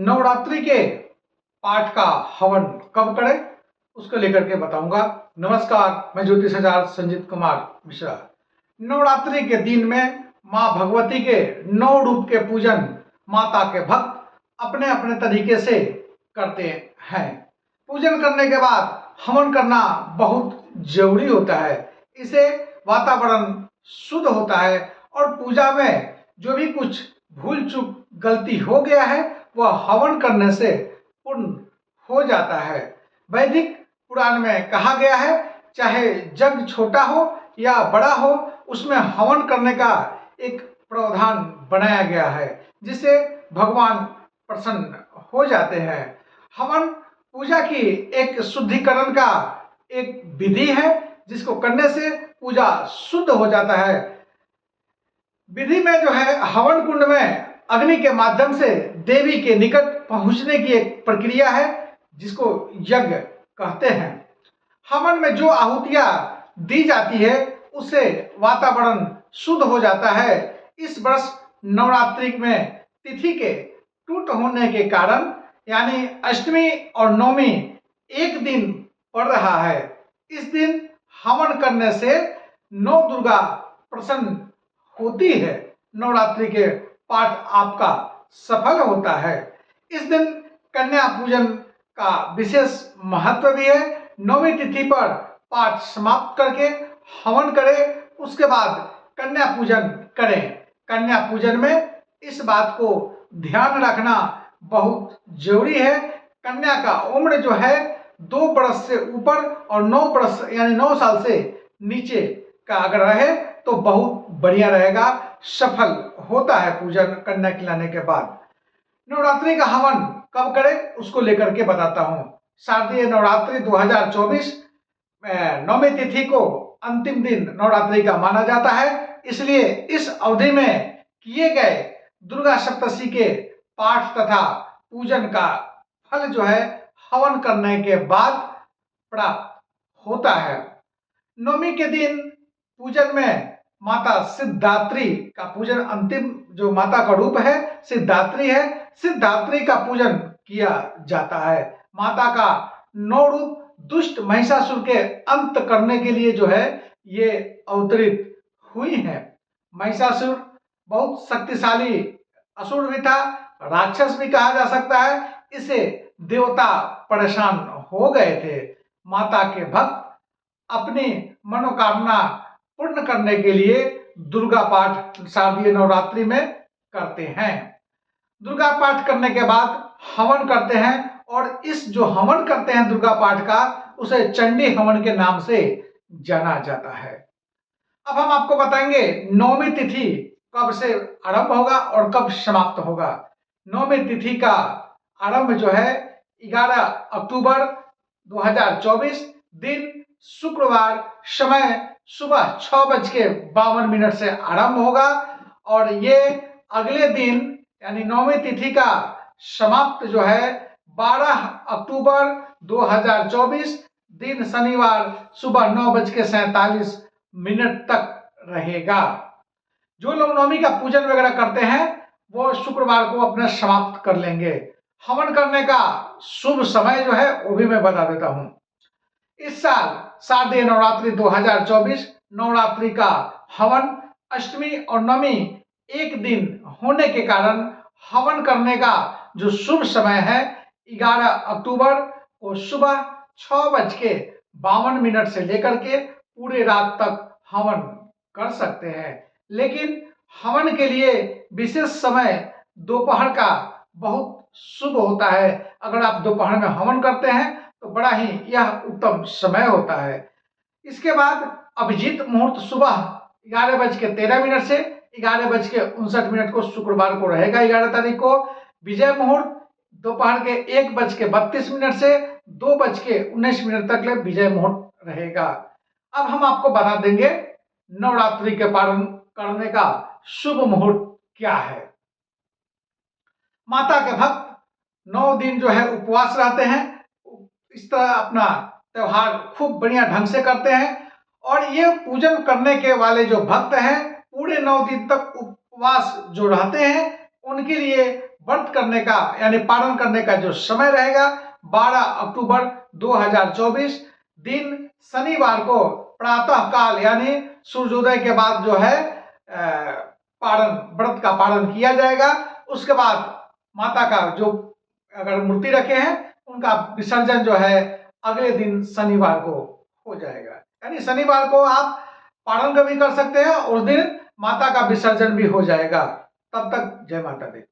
नवरात्रि के पाठ का हवन कब करें उसको लेकर के बताऊंगा। नमस्कार, मैं ज्योतिष आचार्य संजीत कुमार मिश्रा। नवरात्रि के दिन में मां भगवती के 9 रूप के पूजन माता के भक्त अपने अपने तरीके से करते हैं। पूजन करने के बाद हवन करना बहुत जरूरी होता है। इसे वातावरण शुद्ध होता है और पूजा में जो भी कुछ भूल चूक गलती हो गया है वह हवन करने से पूर्ण हो जाता है। वैदिक पुराण में कहा गया है, चाहे यज्ञ छोटा हो या बड़ा हो, उसमें हवन करने का एक प्रावधान बनाया गया है जिससे भगवान प्रसन्न हो जाते हैं। हवन पूजा की एक शुद्धिकरण का एक विधि है जिसको करने से पूजा शुद्ध हो जाता है। विधि में जो है, हवन कुंड में अग्नि के माध्यम से देवी के निकट पहुंचने की एक प्रक्रिया है जिसको यज्ञ कहते हैं। हवन में जो आहुतियां दी जाती है उससे वातावरण शुद्ध हो जाता है। इस वर्ष नवरात्रि में तिथि के टूट होने के कारण यानी अष्टमी और नवमी एक दिन पड़ रहा है। इस दिन हवन करने से नौ दुर्गा प्रसन्न होती है। नवरात्रि के पाठ आपका सफल होता है। इस दिन कन्या पूजन का विशेष महत्व भी है। नौवीं तिथि पर पाठ समाप्त करके हवन करें, उसके बाद कन्या पूजन करें। कन्या पूजन में इस बात को ध्यान रखना बहुत जरूरी है। कन्या का उम्र जो है 2 वर्ष से ऊपर और 9 वर्ष यानी 9 साल से नीचे का अगर रहे तो बहुत बढ़िया रहेगा, सफल होता है पूजन कन्या खिलाने के बाद। नवरात्रि का हवन कब करें उसको लेकर के बताता हूं। शारदीय नवरात्रि 2024 नौवीं तिथि को अंतिम दिन नवरात्रि का माना जाता है, इसलिए इस अवधि में किए गए दुर्गा सप्तशती के पाठ तथा पूजन का फल जो है हवन करने के बाद प्राप्त होता है। नवमी के दिन पूजन में माता सिद्धात्री का पूजन, अंतिम जो माता का रूप है सिद्धात्री है, सिद्धात्री का पूजन किया जाता है। माता का 9 रूप दुष्ट महिषासुर के अंत करने के लिए जो है ये अवतरित हुई है। महिषासुर बहुत शक्तिशाली असुर भी था, राक्षस भी कहा जा सकता है। इसे देवता परेशान हो गए थे। माता के भक्त अपनी मनोकामना पूर्ण करने के लिए दुर्गा पाठ शारदीय नवरात्रि में करते हैं। दुर्गा पाठ करने के बाद हवन करते हैं और इस जो हवन करते हैं दुर्गा पाठ का, उसे चंडी हवन के नाम से जाना जाता है। अब हम आपको बताएंगे नौवीं तिथि कब से आरंभ होगा और कब समाप्त होगा। नौवीं तिथि का आरंभ जो है 11 अक्टूबर 2024 दिन शुक्रवार, समय सुबह 6:52 से आरंभ होगा और ये अगले दिन यानी नौवीं तिथि का समाप्त जो है 12 अक्टूबर 2024 दिन शनिवार सुबह 9:47 तक रहेगा। जो लोग नवमी का पूजन वगैरह करते हैं वो शुक्रवार को अपना समाप्त कर लेंगे। हवन करने का शुभ समय जो है वो भी मैं बता देता हूं। इस साल शारदीय नवरात्रि 2024 नवरात्रि का हवन अष्टमी और नवमी एक दिन होने के कारण हवन करने का जो शुभ समय है 11 अक्टूबर को सुबह 6:52 से लेकर के पूरे रात तक हवन कर सकते हैं। लेकिन हवन के लिए विशेष समय दोपहर का बहुत शुभ होता है। अगर आप दोपहर में हवन करते हैं तो बड़ा ही यह उत्तम समय होता है। इसके बाद अभिजीत मुहूर्त सुबह 11:13 से 11:59 को शुक्रवार को रहेगा। 11 तारीख को विजय मुहूर्त दोपहर के 1:32 से 2:19 तक ले विजय मुहूर्त रहेगा। अब हम आपको बता देंगे नवरात्रि के पालन करने का शुभ मुहूर्त क्या है। माता के भक्त 9 दिन जो है उपवास रहते हैं। इस तरह अपना त्योहार खूब बढ़िया ढंग से करते हैं और ये पूजन करने के वाले जो भक्त हैं पूरे 9 दिन तक उपवास जो रहते हैं उनके लिए व्रत करने का यानी पारण करने का जो समय रहेगा 12 अक्टूबर 2024 दिन शनिवार को प्रातः काल यानी सूर्योदय के बाद जो है पारण व्रत का पारण किया जाएगा। उसके बाद माता का जो अगर मूर्ति रखे हैं उनका विसर्जन जो है अगले दिन शनिवार को हो जाएगा। यानी शनिवार को आप पारण भी कर सकते हैं, उस दिन माता का विसर्जन भी हो जाएगा। तब तक जय माता दी।